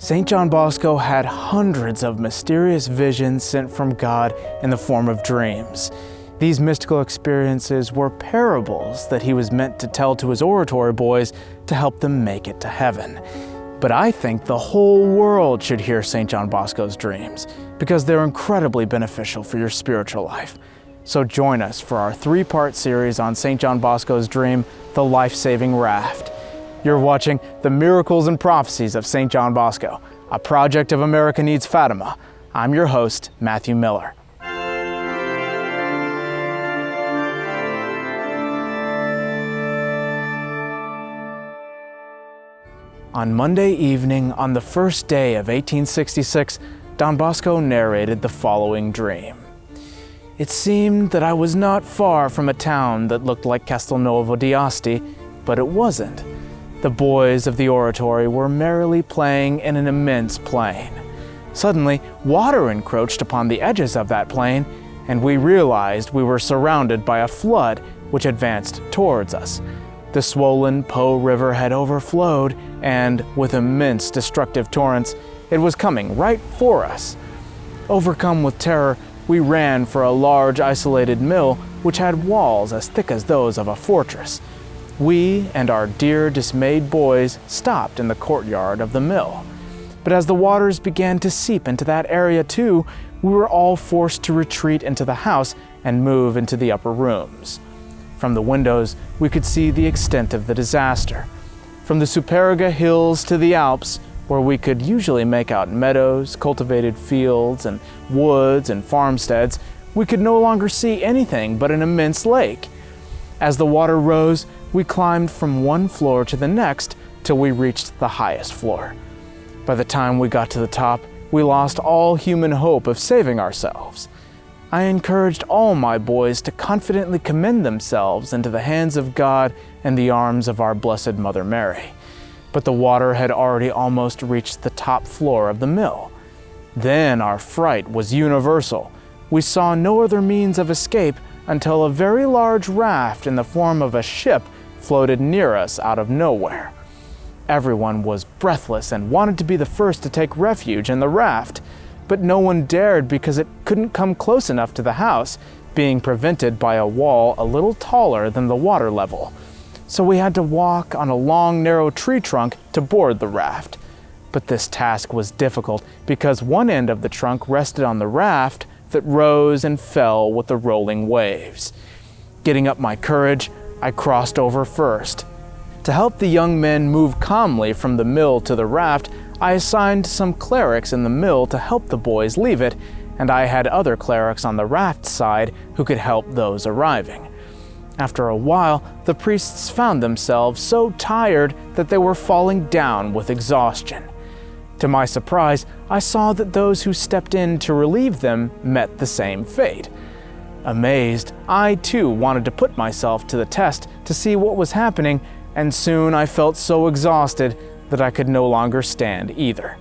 St. John Bosco had hundreds of mysterious visions sent from God in the form of dreams. These mystical experiences were parables that he was meant to tell to his oratory boys to help them make it to heaven. But I think the whole world should hear St. John Bosco's dreams because they're incredibly beneficial for your spiritual life. So join us for our 3-part series on St. John Bosco's dream, The Life-Saving Raft. You're watching The Miracles and Prophecies of St. John Bosco, a project of America Needs Fatima. I'm your host, Matthew Miller. On Monday evening, on the first day of 1866, Don Bosco narrated the following dream. It seemed that I was not far from a town that looked like Castelnuovo di Asti, but it wasn't. The boys of the Oratory were merrily playing in an immense plain. Suddenly, water encroached upon the edges of that plain, and we realized we were surrounded by a flood which advanced towards us. The swollen Po River had overflowed, and with immense destructive torrents, it was coming right for us. Overcome with terror, we ran for a large isolated mill which had walls as thick as those of a fortress. We and our dear dismayed boys stopped in the courtyard of the mill. But as the waters began to seep into that area too, we were all forced to retreat into the house and move into the upper rooms. From the windows, we could see the extent of the disaster. From the Superga hills to the Alps, where we could usually make out meadows, cultivated fields, and woods and farmsteads, we could no longer see anything but an immense lake. As the water rose, we climbed from one floor to the next till we reached the highest floor. By the time we got to the top, we lost all human hope of saving ourselves. I encouraged all my boys to confidently commend themselves into the hands of God and the arms of our Blessed Mother Mary. But the water had already almost reached the top floor of the mill. Then our fright was universal. We saw no other means of escape until a very large raft in the form of a ship floated near us out of nowhere. Everyone was breathless and wanted to be the first to take refuge in the raft, but no one dared because it couldn't come close enough to the house, being prevented by a wall a little taller than the water level. So we had to walk on a long, narrow tree trunk to board the raft. But this task was difficult because one end of the trunk rested on the raft that rose and fell with the rolling waves. Getting up my courage, I crossed over first. To help the young men move calmly from the mill to the raft, I assigned some clerics in the mill to help the boys leave it, and I had other clerics on the raft side who could help those arriving. After a while, the priests found themselves so tired that they were falling down with exhaustion. To my surprise, I saw that those who stepped in to relieve them met the same fate. Amazed, I too wanted to put myself to the test to see what was happening, and soon I felt so exhausted that I could no longer stand either.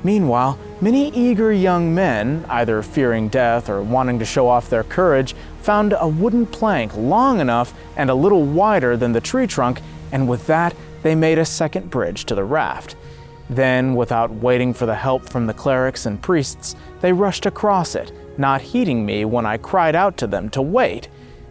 Meanwhile, many eager young men, either fearing death or wanting to show off their courage, found a wooden plank long enough and a little wider than the tree trunk, and with that, they made a second bridge to the raft. Then, without waiting for the help from the clerics and priests, they rushed across it, not heeding me when I cried out to them to wait.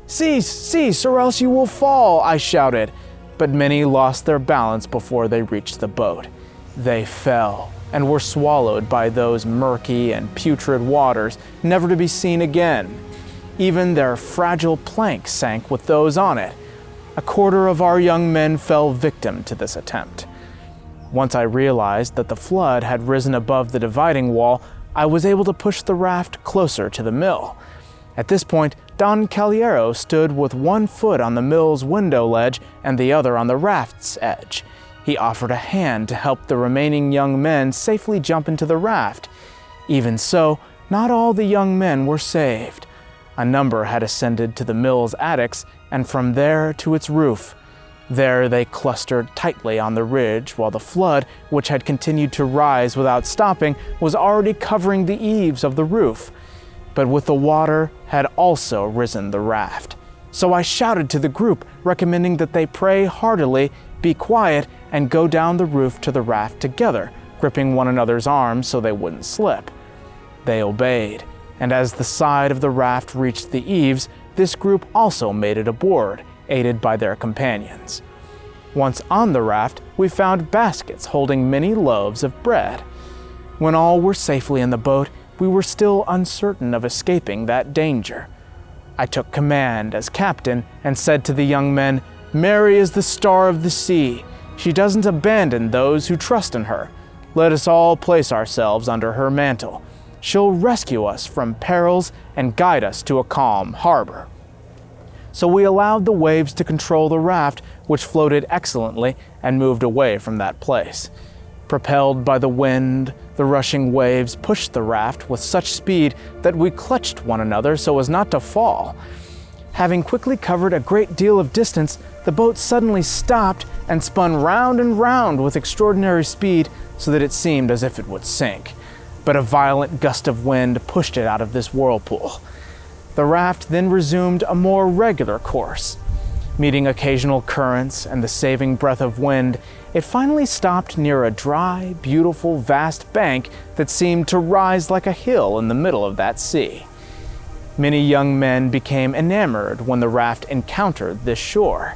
"Cease, cease, or else you will fall," I shouted. But many lost their balance before they reached the boat. They fell and were swallowed by those murky and putrid waters, never to be seen again. Even their fragile plank sank with those on it. A quarter of our young men fell victim to this attempt. Once I realized that the flood had risen above the dividing wall, I was able to push the raft closer to the mill. At this point, Don Caliero stood with one foot on the mill's window ledge and the other on the raft's edge. He offered a hand to help the remaining young men safely jump into the raft. Even so, not all the young men were saved. A number had ascended to the mill's attics and from there to its roof. There they clustered tightly on the ridge while the flood, which had continued to rise without stopping, was already covering the eaves of the roof. But with the water had also risen the raft. So I shouted to the group, recommending that they pray heartily, be quiet, and go down the roof to the raft together, gripping one another's arms so they wouldn't slip. They obeyed, and as the side of the raft reached the eaves, this group also made it aboard, aided by their companions. Once on the raft, we found baskets holding many loaves of bread. When all were safely in the boat, we were still uncertain of escaping that danger. I took command as captain and said to the young men, "Mary is the star of the sea. She doesn't abandon those who trust in her. Let us all place ourselves under her mantle. She'll rescue us from perils and guide us to a calm harbor." So we allowed the waves to control the raft, which floated excellently and moved away from that place. Propelled by the wind, the rushing waves pushed the raft with such speed that we clutched one another so as not to fall. Having quickly covered a great deal of distance, the boat suddenly stopped and spun round and round with extraordinary speed so that it seemed as if it would sink. But a violent gust of wind pushed it out of this whirlpool. The raft then resumed a more regular course. Meeting occasional currents and the saving breath of wind, it finally stopped near a dry, beautiful, vast bank that seemed to rise like a hill in the middle of that sea. Many young men became enamored when the raft encountered this shore.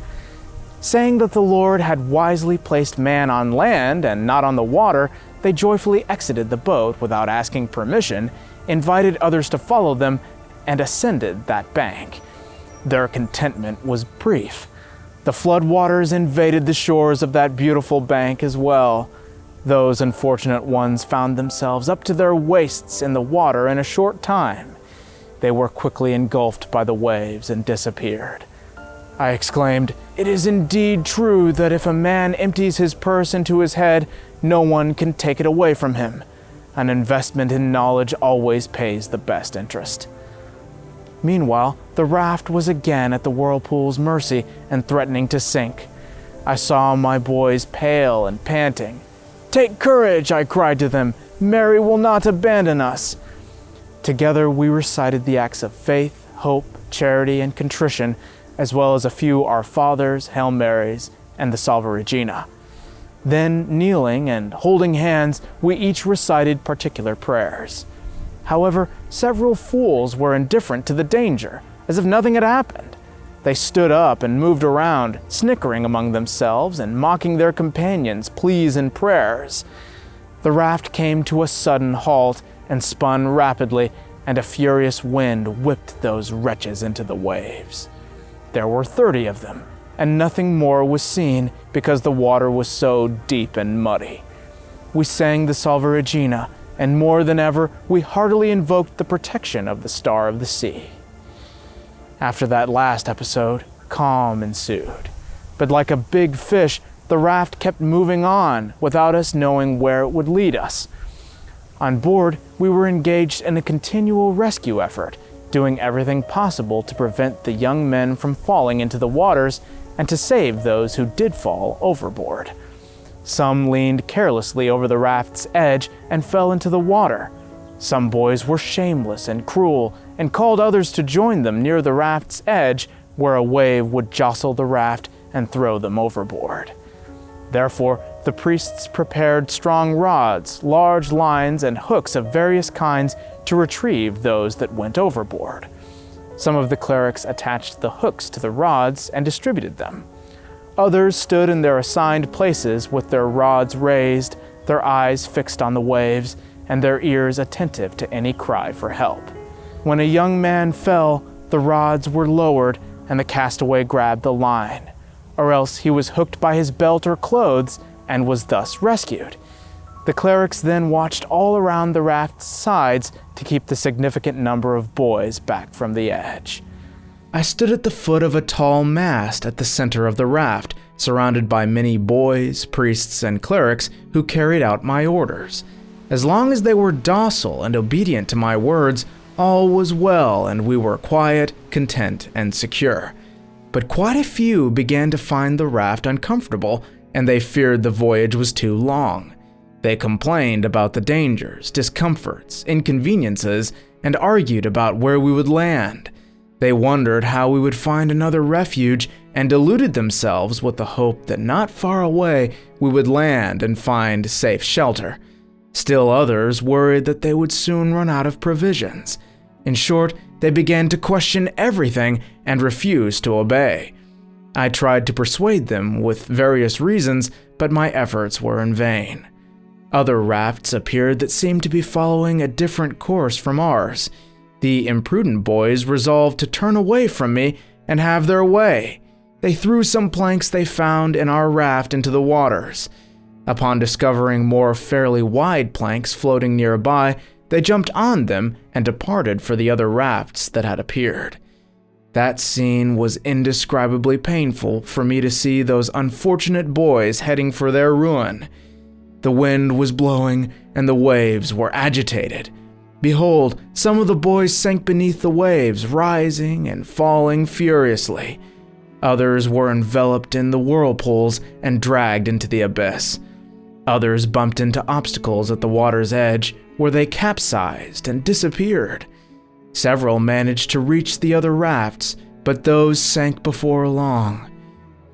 Saying that the Lord had wisely placed man on land and not on the water, they joyfully exited the boat without asking permission, invited others to follow them, and ascended that bank. Their contentment was brief. The flood waters invaded the shores of that beautiful bank as well. Those unfortunate ones found themselves up to their waists in the water in a short time. They were quickly engulfed by the waves and disappeared. I exclaimed, "It is indeed true that if a man empties his purse into his head, no one can take it away from him. An investment in knowledge always pays the best interest." Meanwhile, the raft was again at the whirlpool's mercy and threatening to sink. I saw my boys pale and panting. "Take courage," I cried to them. "Mary will not abandon us." Together we recited the acts of faith, hope, charity, and contrition, as well as a few Our Fathers, Hail Marys, and the Salve Regina. Then, kneeling and holding hands, we each recited particular prayers. However, several fools were indifferent to the danger, as if nothing had happened. They stood up and moved around, snickering among themselves and mocking their companions' pleas and prayers. The raft came to a sudden halt and spun rapidly, and a furious wind whipped those wretches into the waves. There were 30 of them, and nothing more was seen because the water was so deep and muddy. We sang the Salve Regina, and more than ever, we heartily invoked the protection of the Star of the Sea. After that last episode, calm ensued. But like a big fish, the raft kept moving on without us knowing where it would lead us. On board, we were engaged in a continual rescue effort, doing everything possible to prevent the young men from falling into the waters and to save those who did fall overboard. Some leaned carelessly over the raft's edge and fell into the water. Some boys were shameless and cruel and called others to join them near the raft's edge, where a wave would jostle the raft and throw them overboard. Therefore, the priests prepared strong rods, large lines, and hooks of various kinds to retrieve those that went overboard. Some of the clerics attached the hooks to the rods and distributed them. Others stood in their assigned places with their rods raised, their eyes fixed on the waves, and their ears attentive to any cry for help. When a young man fell, the rods were lowered and the castaway grabbed the line, or else he was hooked by his belt or clothes and was thus rescued. The clerics then watched all around the raft's sides to keep the significant number of boys back from the edge. I stood at the foot of a tall mast at the center of the raft, surrounded by many boys, priests, and clerics who carried out my orders. As long as they were docile and obedient to my words, all was well and we were quiet, content, and secure. But quite a few began to find the raft uncomfortable, and they feared the voyage was too long. They complained about the dangers, discomforts, inconveniences, and argued about where we would land. They wondered how we would find another refuge and deluded themselves with the hope that not far away we would land and find safe shelter. Still others worried that they would soon run out of provisions. In short, they began to question everything and refused to obey. I tried to persuade them with various reasons, but my efforts were in vain. Other rafts appeared that seemed to be following a different course from ours. The imprudent boys resolved to turn away from me and have their way. They threw some planks they found in our raft into the waters. Upon discovering more fairly wide planks floating nearby, they jumped on them and departed for the other rafts that had appeared. That scene was indescribably painful for me to see those unfortunate boys heading for their ruin. The wind was blowing and the waves were agitated. Behold, some of the boys sank beneath the waves, rising and falling furiously. Others were enveloped in the whirlpools and dragged into the abyss. Others bumped into obstacles at the water's edge, where they capsized and disappeared. Several managed to reach the other rafts, but those sank before long.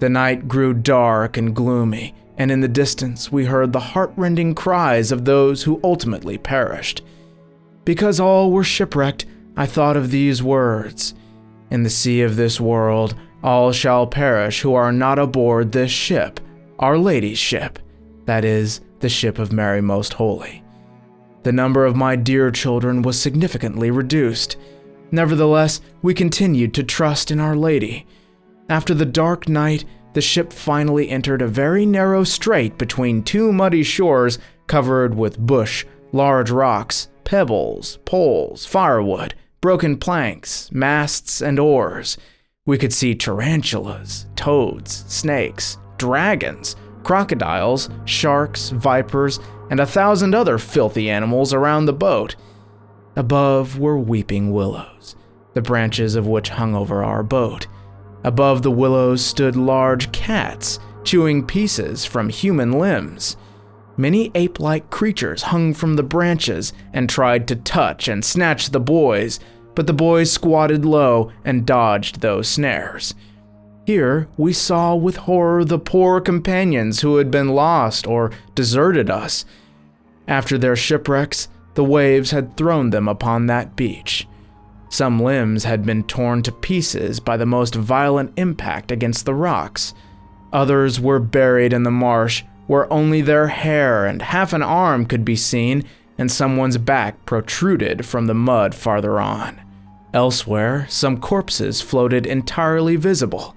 The night grew dark and gloomy, and in the distance we heard the heart-rending cries of those who ultimately perished. Because all were shipwrecked, I thought of these words: "In the sea of this world, all shall perish who are not aboard this ship, Our Lady's ship, that is, the ship of Mary Most Holy." The number of my dear children was significantly reduced. Nevertheless, we continued to trust in Our Lady. After the dark night, the ship finally entered a very narrow strait between two muddy shores covered with bush, large rocks, pebbles, poles, firewood, broken planks, masts, and oars. We could see tarantulas, toads, snakes, dragons, crocodiles, sharks, vipers, and 1,000 other filthy animals around the boat. Above were weeping willows, the branches of which hung over our boat. Above the willows stood large cats, chewing pieces from human limbs. Many ape-like creatures hung from the branches and tried to touch and snatch the boys, but the boys squatted low and dodged those snares. Here we saw with horror the poor companions who had been lost or deserted us. After their shipwrecks, the waves had thrown them upon that beach. Some limbs had been torn to pieces by the most violent impact against the rocks. Others were buried in the marsh, where only their hair and half an arm could be seen, and someone's back protruded from the mud farther on. Elsewhere, some corpses floated entirely visible.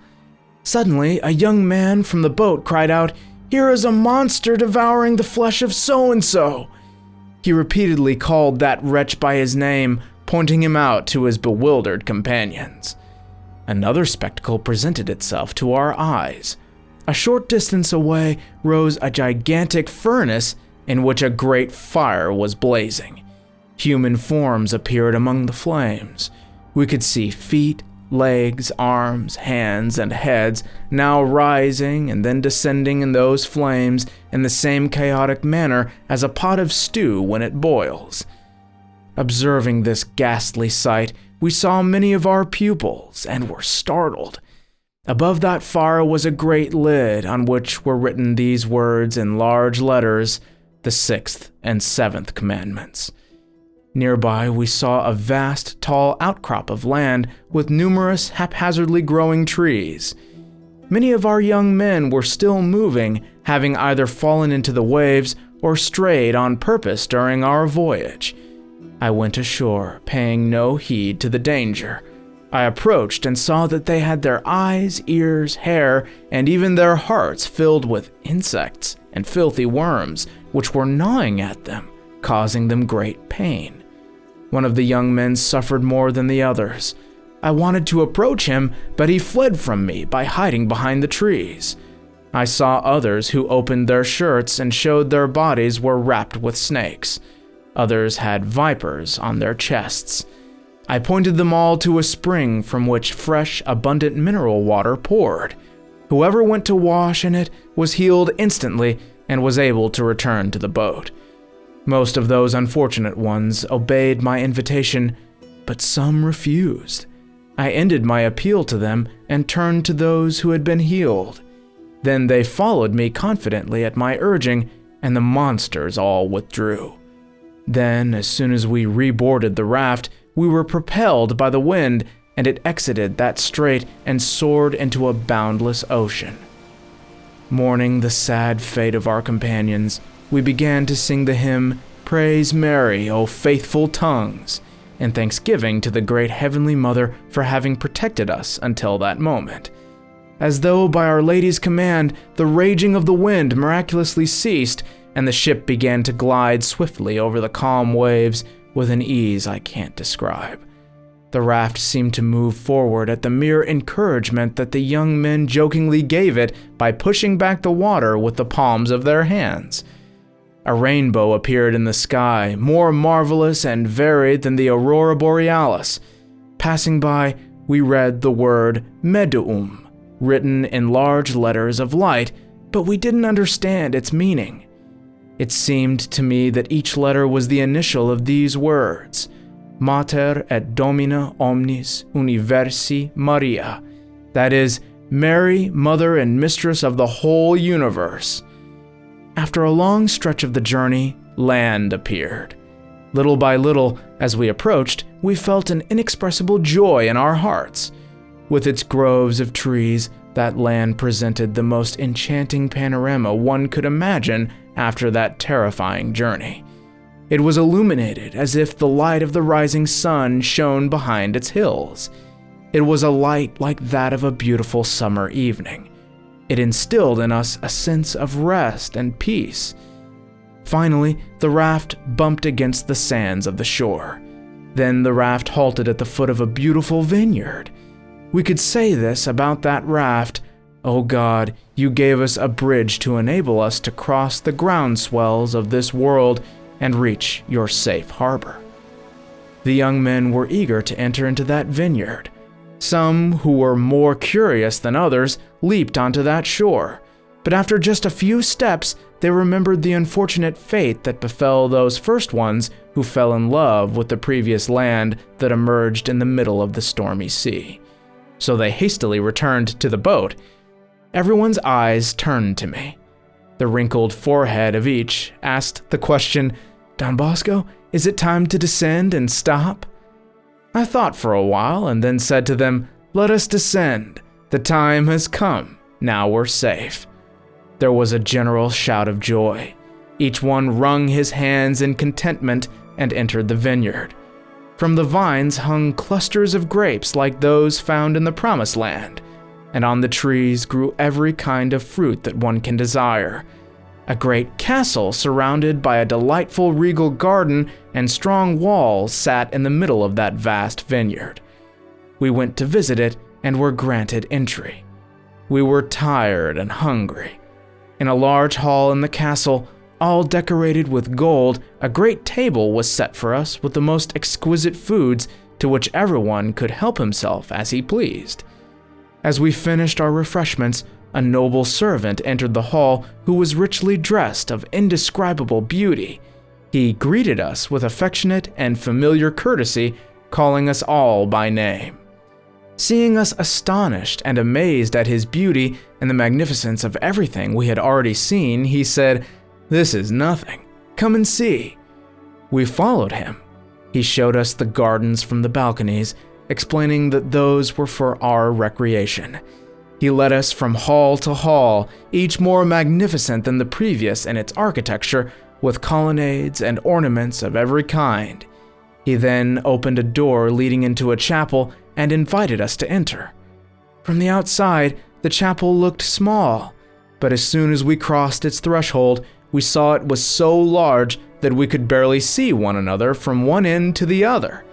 Suddenly, a young man from the boat cried out, "Here is a monster devouring the flesh of so-and-so." He repeatedly called that wretch by his name, pointing him out to his bewildered companions. Another spectacle presented itself to our eyes. A short distance away rose a gigantic furnace in which a great fire was blazing. Human forms appeared among the flames. We could see feet, legs, arms, hands, and heads now rising and then descending in those flames in the same chaotic manner as a pot of stew when it boils. Observing this ghastly sight, we saw many of our pupils and were startled. Above that fire was a great lid on which were written these words in large letters: the 6th and 7th commandments. Nearby, we saw a vast, tall outcrop of land with numerous haphazardly growing trees. Many of our young men were still moving, having either fallen into the waves or strayed on purpose during our voyage. I went ashore, paying no heed to the danger. I approached and saw that they had their eyes, ears, hair, and even their hearts filled with insects and filthy worms, which were gnawing at them, causing them great pain. One of the young men suffered more than the others. I wanted to approach him, but he fled from me by hiding behind the trees. I saw others who opened their shirts and showed their bodies were wrapped with snakes. Others had vipers on their chests. I pointed them all to a spring from which fresh, abundant mineral water poured. Whoever went to wash in it was healed instantly and was able to return to the boat. Most of those unfortunate ones obeyed my invitation, but some refused. I ended my appeal to them and turned to those who had been healed. Then they followed me confidently at my urging, and the monsters all withdrew. Then, as soon as we reboarded the raft, we were propelled by the wind, and it exited that strait and soared into a boundless ocean. Mourning the sad fate of our companions, we began to sing the hymn, "Praise Mary, O faithful tongues," in thanksgiving to the great Heavenly Mother for having protected us until that moment. As though by Our Lady's command, the raging of the wind miraculously ceased, and the ship began to glide swiftly over the calm waves with an ease I can't describe. The raft seemed to move forward at the mere encouragement that the young men jokingly gave it by pushing back the water with the palms of their hands. A rainbow appeared in the sky, more marvelous and varied than the aurora borealis. Passing by, we read the word Meduum, written in large letters of light, but we didn't understand its meaning. It seemed to me that each letter was the initial of these words, Mater et Domina omnis universi Maria, that is, Mary, Mother and Mistress of the whole universe. After a long stretch of the journey, land appeared. Little by little, as we approached, we felt an inexpressible joy in our hearts. With its groves of trees, that land presented the most enchanting panorama one could imagine after that terrifying journey. It was illuminated as if the light of the rising sun shone behind its hills. It was a light like that of a beautiful summer evening. It instilled in us a sense of rest and peace. Finally, the raft bumped against the sands of the shore. Then the raft halted at the foot of a beautiful vineyard. We could say this about that raft, "O God, you gave us a bridge to enable us to cross the ground swells of this world and reach your safe harbor." The young men were eager to enter into that vineyard. Some, who were more curious than others, leaped onto that shore, but after just a few steps, they remembered the unfortunate fate that befell those first ones who fell in love with the previous land that emerged in the middle of the stormy sea. So they hastily returned to the boat. Everyone's eyes turned to me. The wrinkled forehead of each asked the question, "Don Bosco, is it time to descend and stop?" I thought for a while and then said to them, "Let us descend. The time has come. Now we're safe." There was a general shout of joy. Each one wrung his hands in contentment and entered the vineyard. From the vines hung clusters of grapes like those found in the Promised Land, and on the trees grew every kind of fruit that one can desire. A great castle surrounded by a delightful regal garden and strong walls sat in the middle of that vast vineyard. We went to visit it and were granted entry. We were tired and hungry. In a large hall in the castle, all decorated with gold, a great table was set for us with the most exquisite foods to which everyone could help himself as he pleased. As we finished our refreshments, a noble servant entered the hall who was richly dressed of indescribable beauty. He greeted us with affectionate and familiar courtesy, calling us all by name. Seeing us astonished and amazed at his beauty and the magnificence of everything we had already seen, he said, "This is nothing. Come and see." We followed him. He showed us the gardens from the balconies, explaining that those were for our recreation. He led us from hall to hall, each more magnificent than the previous in its architecture, with colonnades and ornaments of every kind. He then opened a door leading into a chapel and invited us to enter. From the outside, the chapel looked small, but as soon as we crossed its threshold, we saw it was so large that we could barely see one another from one end to the other.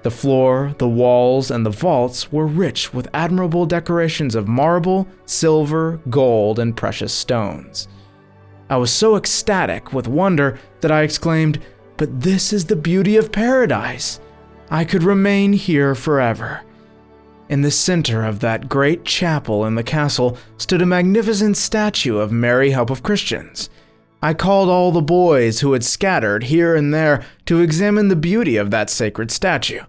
The floor, the walls, and the vaults were rich with admirable decorations of marble, silver, gold, and precious stones. I was so ecstatic with wonder that I exclaimed, "But this is the beauty of paradise! I could remain here forever." In the center of that great chapel in the castle stood a magnificent statue of Mary, Help of Christians. I called all the boys who had scattered here and there to examine the beauty of that sacred statue.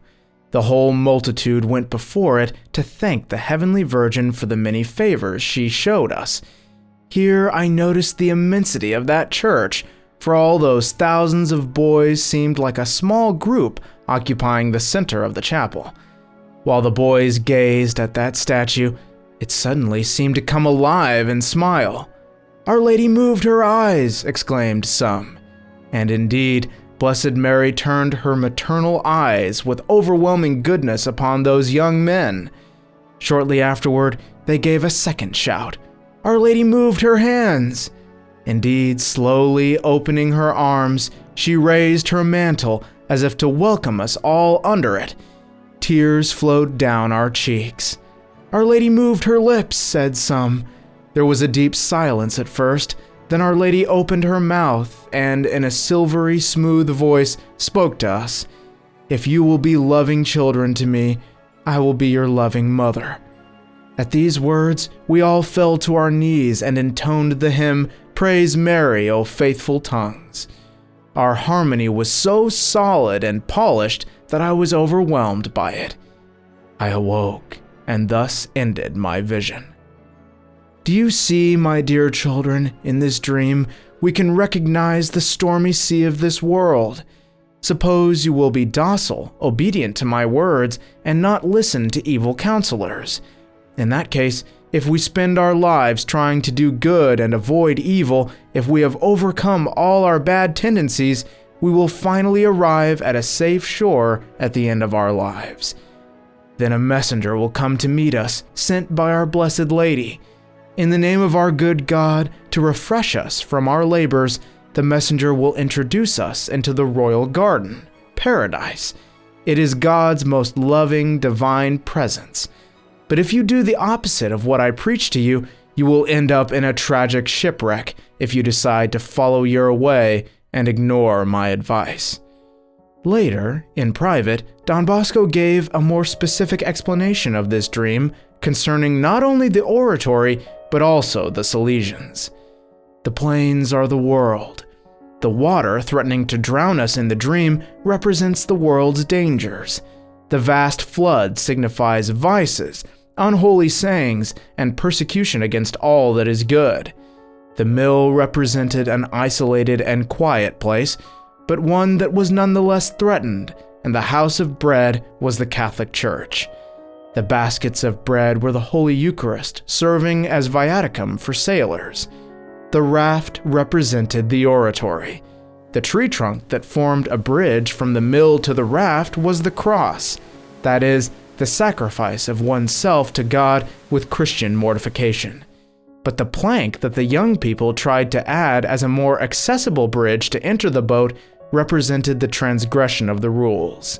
The whole multitude went before it to thank the Heavenly Virgin for the many favors she showed us. Here I noticed the immensity of that church, for all those thousands of boys seemed like a small group occupying the center of the chapel. While the boys gazed at that statue, it suddenly seemed to come alive and smile. "Our Lady moved her eyes," exclaimed some. And indeed, Blessed Mary turned her maternal eyes with overwhelming goodness upon those young men. Shortly afterward, they gave a second shout. "Our Lady moved her hands." Indeed, slowly opening her arms, she raised her mantle as if to welcome us all under it. Tears flowed down our cheeks. "Our Lady moved her lips," said some. There was a deep silence at first, then Our Lady opened her mouth and, in a silvery, smooth voice, spoke to us. "If you will be loving children to me, I will be your loving mother." At these words, we all fell to our knees and intoned the hymn, "Praise Mary, O faithful tongues." Our harmony was so solid and polished that I was overwhelmed by it. I awoke, and thus ended my vision. Do you see, my dear children, in this dream, we can recognize the stormy sea of this world. Suppose you will be docile, obedient to my words, and not listen to evil counselors. In that case, if we spend our lives trying to do good and avoid evil, if we have overcome all our bad tendencies, we will finally arrive at a safe shore at the end of our lives. Then a messenger will come to meet us, sent by our Blessed Lady. In the name of our good God, to refresh us from our labors, the messenger will introduce us into the royal garden, paradise. It is God's most loving, divine presence. But if you do the opposite of what I preach to you, you will end up in a tragic shipwreck if you decide to follow your way and ignore my advice. Later, in private, Don Bosco gave a more specific explanation of this dream concerning not only the oratory, but also the Salesians. The plains are the world. The water threatening to drown us in the dream represents the world's dangers. The vast flood signifies vices, unholy sayings, and persecution against all that is good. The mill represented an isolated and quiet place, but one that was nonetheless threatened, and the house of bread was the Catholic Church. The baskets of bread were the Holy Eucharist, serving as viaticum for sailors. The raft represented the oratory. The tree trunk that formed a bridge from the mill to the raft was the cross, that is, the sacrifice of oneself to God with Christian mortification. But the plank that the young people tried to add as a more accessible bridge to enter the boat represented the transgression of the rules.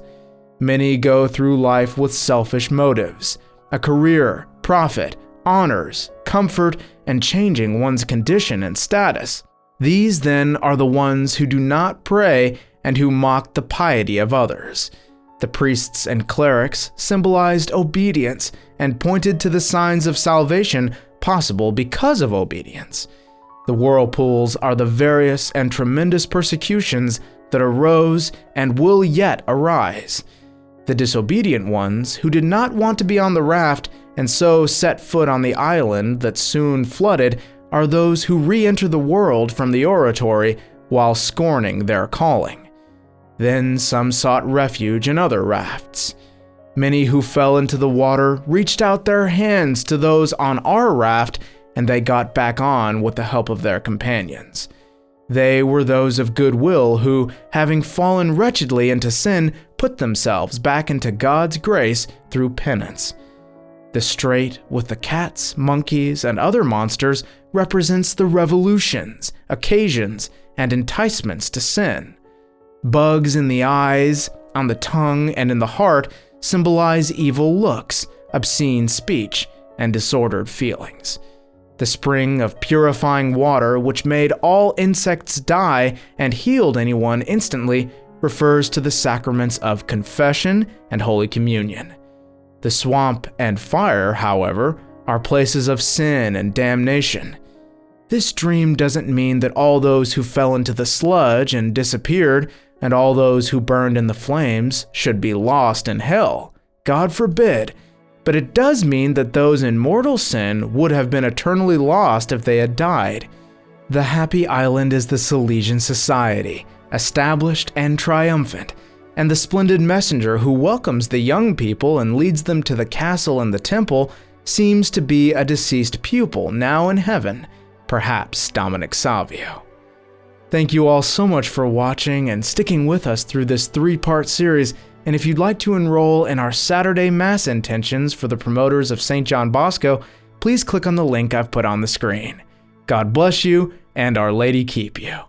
Many go through life with selfish motives, a career, profit, honors, comfort, and changing one's condition and status. These then are the ones who do not pray and who mock the piety of others. The priests and clerics symbolized obedience and pointed to the signs of salvation possible because of obedience. The whirlpools are the various and tremendous persecutions that arose and will yet arise. The disobedient ones, who did not want to be on the raft and so set foot on the island that soon flooded, are those who re-enter the world from the oratory while scorning their calling. Then some sought refuge in other rafts. Many who fell into the water reached out their hands to those on our raft, and they got back on with the help of their companions. They were those of goodwill who, having fallen wretchedly into sin, put themselves back into God's grace through penance. The strait with the cats, monkeys, and other monsters represents the revolutions, occasions, and enticements to sin. Bugs in the eyes, on the tongue, and in the heart symbolize evil looks, obscene speech, and disordered feelings. The spring of purifying water, which made all insects die and healed anyone instantly, refers to the sacraments of confession and Holy Communion. The swamp and fire, however, are places of sin and damnation. This dream doesn't mean that all those who fell into the sludge and disappeared, and all those who burned in the flames, should be lost in hell. God forbid. but it does mean that those in mortal sin would have been eternally lost if they had died. The happy island is the Silesian society, established and triumphant, and the splendid messenger who welcomes the young people and leads them to the castle and the temple seems to be a deceased pupil now in heaven, perhaps Dominic Savio. Thank you all so much for watching and sticking with us through this 3-part series, and if you'd like to enroll in our Saturday Mass intentions for the promoters of St. John Bosco, please click on the link I've put on the screen. God bless you, and Our Lady keep you.